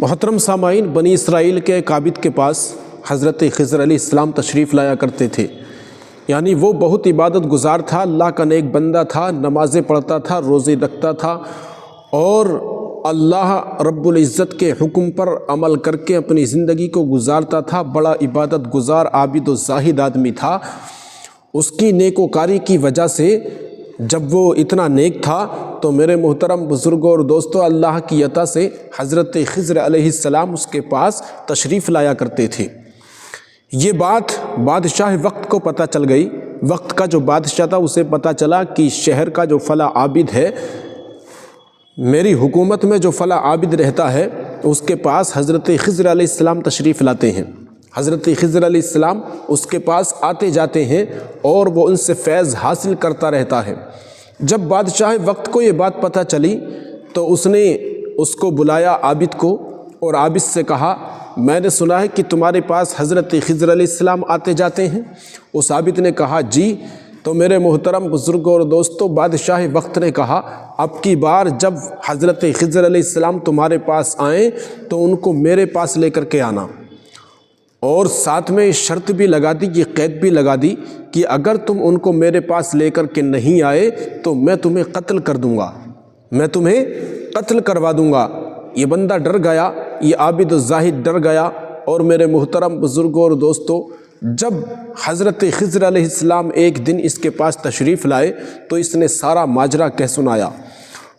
محترم سامعین، بنی اسرائیل کے ایک عابد کے پاس حضرت خضر علیہ السلام تشریف لایا کرتے تھے۔ یعنی وہ بہت عبادت گزار تھا، اللہ کا نیک بندہ تھا، نمازیں پڑھتا تھا، روزے رکھتا تھا اور اللہ رب العزت کے حکم پر عمل کر کے اپنی زندگی کو گزارتا تھا۔ بڑا عبادت گزار عابد و زاہد آدمی تھا۔ اس کی نیکوکاری کی وجہ سے جب وہ اتنا نیک تھا تو میرے محترم بزرگوں اور دوستوں، اللہ کی عطا سے حضرت خضر علیہ السلام اس کے پاس تشریف لایا کرتے تھے۔ یہ بات بادشاہ وقت کو پتہ چل گئی۔ وقت کا جو بادشاہ تھا اسے پتہ چلا کہ شہر کا جو فلاں عابد ہے، میری حکومت میں جو فلاں عابد رہتا ہے، اس کے پاس حضرت خضر علیہ السلام تشریف لاتے ہیں۔ حضرت خضر علیہ السلام اس کے پاس آتے جاتے ہیں اور وہ ان سے فیض حاصل کرتا رہتا ہے۔ جب بادشاہ وقت کو یہ بات پتہ چلی تو اس نے اس کو بلایا عابد کو، اور عابد سے کہا، میں نے سنا ہے کہ تمہارے پاس حضرت خضر علیہ السلام آتے جاتے ہیں۔ اس عابد نے کہا، جی۔ تو میرے محترم بزرگوں اور دوستوں، بادشاہ وقت نے کہا، اب کی بار جب حضرت خضر علیہ السلام تمہارے پاس آئیں تو ان کو میرے پاس لے کر کے آنا، اور ساتھ میں شرط بھی لگا دی، یہ قید بھی لگا دی کہ اگر تم ان کو میرے پاس لے کر کے نہیں آئے تو میں تمہیں قتل کر دوں گا، میں تمہیں قتل کروا دوں گا۔ یہ بندہ ڈر گیا، یہ عابد و زاہد ڈر گیا۔ اور میرے محترم بزرگوں اور دوستوں، جب حضرت خضر علیہ السلام ایک دن اس کے پاس تشریف لائے تو اس نے سارا ماجرا کہہ سنایا،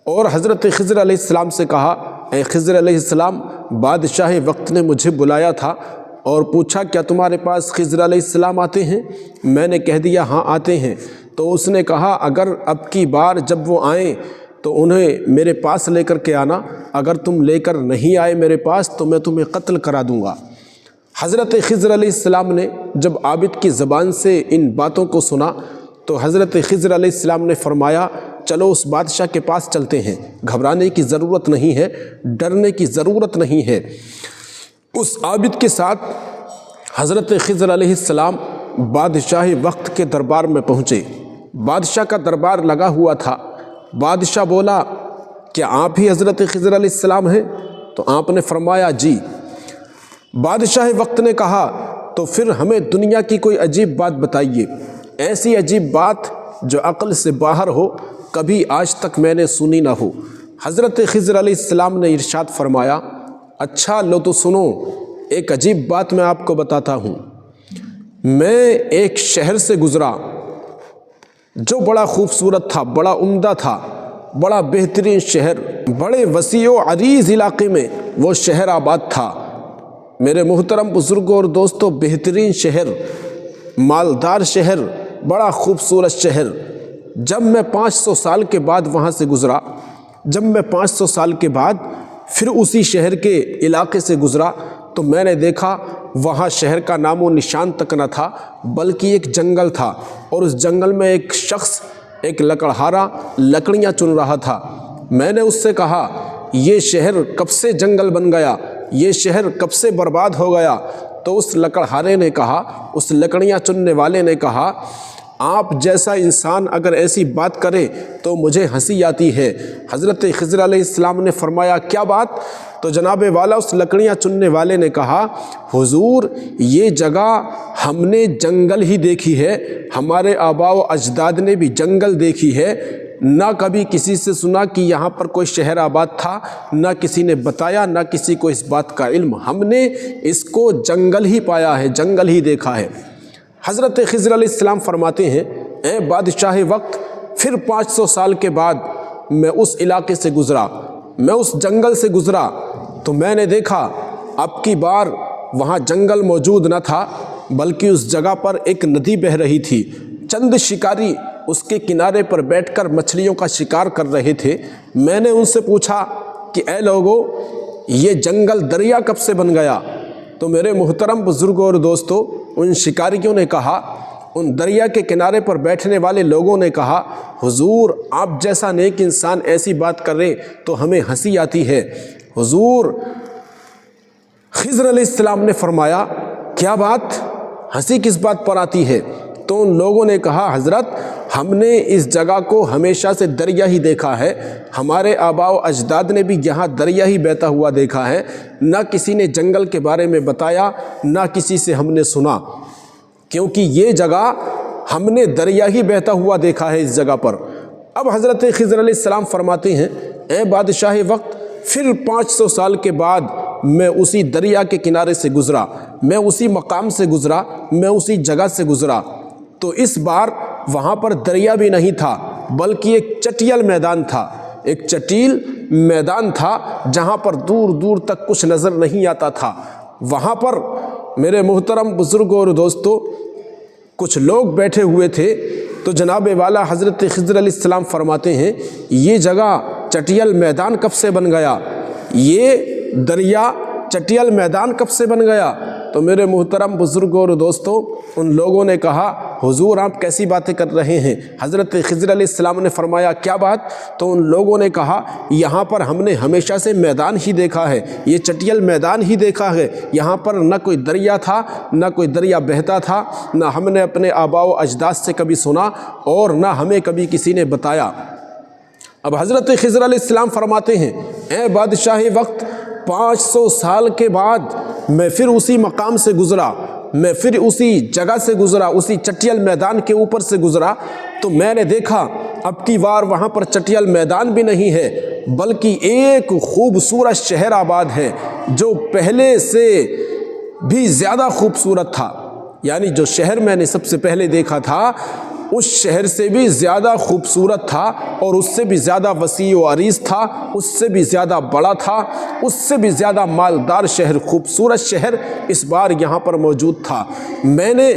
اور حضرت خضر علیہ السلام سے کہا، اے خضر علیہ السلام، بادشاہ وقت نے مجھے بلایا تھا اور پوچھا کیا تمہارے پاس خضر علیہ السلام آتے ہیں؟ میں نے کہہ دیا ہاں آتے ہیں۔ تو اس نے کہا، اگر اب کی بار جب وہ آئیں تو انہیں میرے پاس لے کر کے آنا، اگر تم لے کر نہیں آئے میرے پاس تو میں تمہیں قتل کرا دوں گا۔ حضرت خضر علیہ السلام نے جب عابد کی زبان سے ان باتوں کو سنا تو حضرت خضر علیہ السلام نے فرمایا، چلو اس بادشاہ کے پاس چلتے ہیں، گھبرانے کی ضرورت نہیں ہے، ڈرنے کی ضرورت نہیں ہے۔ اس عابد کے ساتھ حضرت خضر علیہ السلام بادشاہ وقت کے دربار میں پہنچے۔ بادشاہ کا دربار لگا ہوا تھا۔ بادشاہ بولا، کیا آپ ہی حضرت خضر علیہ السلام ہیں؟ تو آپ نے فرمایا، جی۔ بادشاہ وقت نے کہا، تو پھر ہمیں دنیا کی کوئی عجیب بات بتائیے، ایسی عجیب بات جو عقل سے باہر ہو، کبھی آج تک میں نے سنی نہ ہو۔ حضرت خضر علیہ السلام نے ارشاد فرمایا، اچھا لو تو سنو، ایک عجیب بات میں آپ کو بتاتا ہوں۔ میں ایک شہر سے گزرا جو بڑا خوبصورت تھا، بڑا عمدہ تھا، بڑا بہترین شہر، بڑے وسیع و عریض علاقے میں وہ شہر آباد تھا۔ میرے محترم بزرگوں اور دوستوں، بہترین شہر، مالدار شہر، بڑا خوبصورت شہر۔ جب میں 500 سال کے بعد وہاں سے گزرا، جب میں 500 سال کے بعد پھر اسی شہر کے علاقے سے گزرا تو میں نے دیکھا وہاں شہر کا نام و نشان تک نہ تھا، بلکہ ایک جنگل تھا، اور اس جنگل میں ایک شخص، ایک لکڑہارا لکڑیاں چن رہا تھا۔ میں نے اس سے کہا، یہ شہر کب سے جنگل بن گیا، یہ شہر کب سے برباد ہو گیا؟ تو اس لکڑہارے نے کہا، اس لکڑیاں چننے والے نے کہا، آپ جیسا انسان اگر ایسی بات کرے تو مجھے ہنسی آتی ہے۔ حضرت خضر علیہ السلام نے فرمایا، کیا بات؟ تو جناب والا اس لکڑیاں چننے والے نے کہا، حضور یہ جگہ ہم نے جنگل ہی دیکھی ہے، ہمارے آباء و اجداد نے بھی جنگل دیکھی ہے، نہ کبھی کسی سے سنا کہ یہاں پر کوئی شہر آباد تھا، نہ کسی نے بتایا، نہ کسی کو اس بات کا علم، ہم نے اس کو جنگل ہی پایا ہے، جنگل ہی دیکھا ہے۔ حضرت خضر علیہ السلام فرماتے ہیں، اے بادشاہ وقت، پھر 500 سال کے بعد میں اس علاقے سے گزرا، میں اس جنگل سے گزرا تو میں نے دیکھا اب کی بار وہاں جنگل موجود نہ تھا، بلکہ اس جگہ پر ایک ندی بہہ رہی تھی۔ چند شکاری اس کے کنارے پر بیٹھ کر مچھلیوں کا شکار کر رہے تھے۔ میں نے ان سے پوچھا کہ اے لوگو، یہ جنگل دریا کب سے بن گیا؟ تو میرے محترم بزرگوں اور دوستوں، ان شکاریوں نے کہا، ان دریا کے کنارے پر بیٹھنے والے لوگوں نے کہا، حضور آپ جیسا نیک انسان ایسی بات کرے تو ہمیں ہنسی آتی ہے۔ حضور خضر علیہ السلام نے فرمایا، کیا بات؟ ہنسی کس بات پر آتی ہے؟ تو ان لوگوں نے کہا حضرت ہم نے اس جگہ کو ہمیشہ سے دریا ہی دیکھا ہے، ہمارے آباء و اجداد نے بھی یہاں دریا ہی بہتا ہوا دیکھا ہے، نہ کسی نے جنگل کے بارے میں بتایا، نہ کسی سے ہم نے سنا، کیونکہ یہ جگہ ہم نے دریا ہی بہتا ہوا دیکھا ہے اس جگہ پر۔ اب حضرت خضر علیہ السلام فرماتے ہیں اے بادشاہ وقت، پھر 500 سال کے بعد میں اسی دریا کے کنارے سے گزرا، میں اسی مقام سے گزرا، میں اسی جگہ سے گزرا، تو اس بار وہاں پر دریا بھی نہیں تھا بلکہ ایک چٹیل میدان تھا، ایک چٹیل میدان تھا جہاں پر دور دور تک کچھ نظر نہیں آتا تھا۔ وہاں پر میرے محترم بزرگوں اور دوستوں کچھ لوگ بیٹھے ہوئے تھے، تو جناب والا حضرت خضر علیہ السلام فرماتے ہیں یہ جگہ چٹیل میدان کب سے بن گیا، یہ دریا چٹیل میدان کب سے بن گیا؟ تو میرے محترم بزرگوں اور دوستوں ان لوگوں نے کہا حضور آپ کیسی باتیں کر رہے ہیں؟ حضرت خضر علیہ السلام نے فرمایا کیا بات؟ تو ان لوگوں نے کہا یہاں پر ہم نے ہمیشہ سے میدان ہی دیکھا ہے، یہ چٹیل میدان ہی دیکھا ہے، یہاں پر نہ کوئی دریا تھا، نہ کوئی دریا بہتا تھا، نہ ہم نے اپنے آباء و اجداد سے کبھی سنا اور نہ ہمیں کبھی کسی نے بتایا۔ اب حضرت خضر علیہ السلام فرماتے ہیں اے بادشاہ وقت، 500 سال کے بعد میں پھر اسی مقام سے گزرا، میں پھر اسی جگہ سے گزرا، اسی چٹیل میدان کے اوپر سے گزرا، تو میں نے دیکھا اب کی بار وہاں پر چٹیل میدان بھی نہیں ہے بلکہ ایک خوبصورت شہر آباد ہے جو پہلے سے بھی زیادہ خوبصورت تھا، یعنی جو شہر میں نے سب سے پہلے دیکھا تھا اس شہر سے بھی زیادہ خوبصورت تھا، اور اس سے بھی زیادہ وسیع و عریض تھا، اس سے بھی زیادہ بڑا تھا، اس سے بھی زیادہ مالدار شہر، خوبصورت شہر اس بار یہاں پر موجود تھا۔ میں نے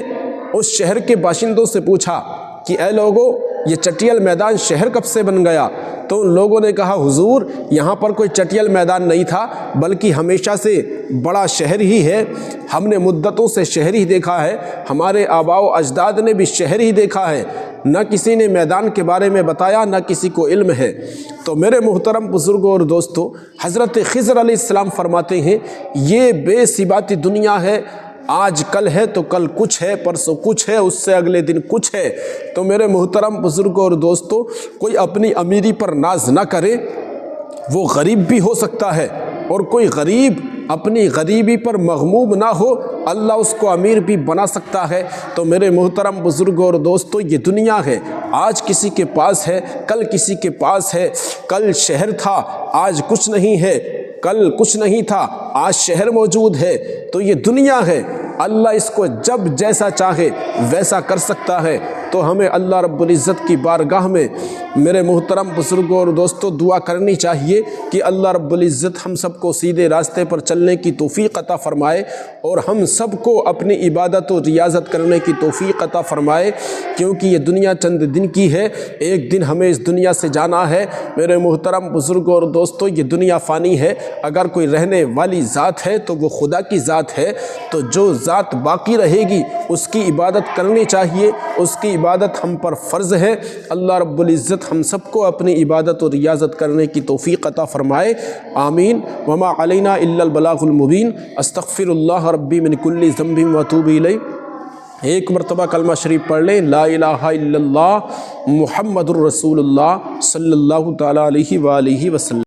اس شہر کے باشندوں سے پوچھا کہ اے لوگو یہ چٹیل میدان شہر کب سے بن گیا؟ تو ان لوگوں نے کہا حضور یہاں پر کوئی چٹیل میدان نہیں تھا بلکہ ہمیشہ سے بڑا شہر ہی ہے، ہم نے مدتوں سے شہر ہی دیکھا ہے، ہمارے آباء و اجداد نے بھی شہر ہی دیکھا ہے، نہ کسی نے میدان کے بارے میں بتایا، نہ کسی کو علم ہے۔ تو میرے محترم بزرگوں اور دوستوں حضرت خضر علیہ السلام فرماتے ہیں یہ بے ثباتی دنیا ہے، آج کل ہے تو کل کچھ ہے، پرسوں کچھ ہے، اس سے اگلے دن کچھ ہے۔ تو میرے محترم بزرگوں اور دوستوں کوئی اپنی امیری پر ناز نہ کرے، وہ غریب بھی ہو سکتا ہے، اور کوئی غریب اپنی غریبی پر مغموم نہ ہو، اللہ اس کو امیر بھی بنا سکتا ہے۔ تو میرے محترم بزرگوں اور دوستوں یہ دنیا ہے، آج کسی کے پاس ہے، کل کسی کے پاس ہے، کل شہر تھا آج کچھ نہیں ہے، کل کچھ نہیں تھا آج شہر موجود ہے۔ تو یہ دنیا ہے، اللہ اس کو جب جیسا چاہے ویسا کر سکتا ہے۔ تو ہمیں اللہ رب العزت کی بارگاہ میں میرے محترم بزرگوں اور دوستوں دعا کرنی چاہیے کہ اللہ رب العزت ہم سب کو سیدھے راستے پر چلنے کی توفیق عطا فرمائے، اور ہم سب کو اپنی عبادت و ریاضت کرنے کی توفیق عطا فرمائے، کیونکہ یہ دنیا چند دن کی ہے، ایک دن ہمیں اس دنیا سے جانا ہے۔ میرے محترم بزرگوں اور دوستوں یہ دنیا فانی ہے، اگر کوئی رہنے والی ذات ہے تو وہ خدا کی ذات ہے، تو جو ذات باقی رہے گی اس کی عبادت کرنی چاہیے، اس کی عبادت ہم پر فرض ہے۔ اللہ رب العزت ہم سب کو اپنی عبادت و ریاضت کرنے کی توفیق عطا فرمائے، آمین۔ وما علینا الا البلاغ المبین۔ استغفر اللہ ربی من کل ذنب واتوب الیہ۔ ایک مرتبہ کلمہ شریف پڑھ لیں، لا الہ الا اللہ محمد الرسول اللہ صلی اللہ تعالیٰ علیہ وآلہ وسلم۔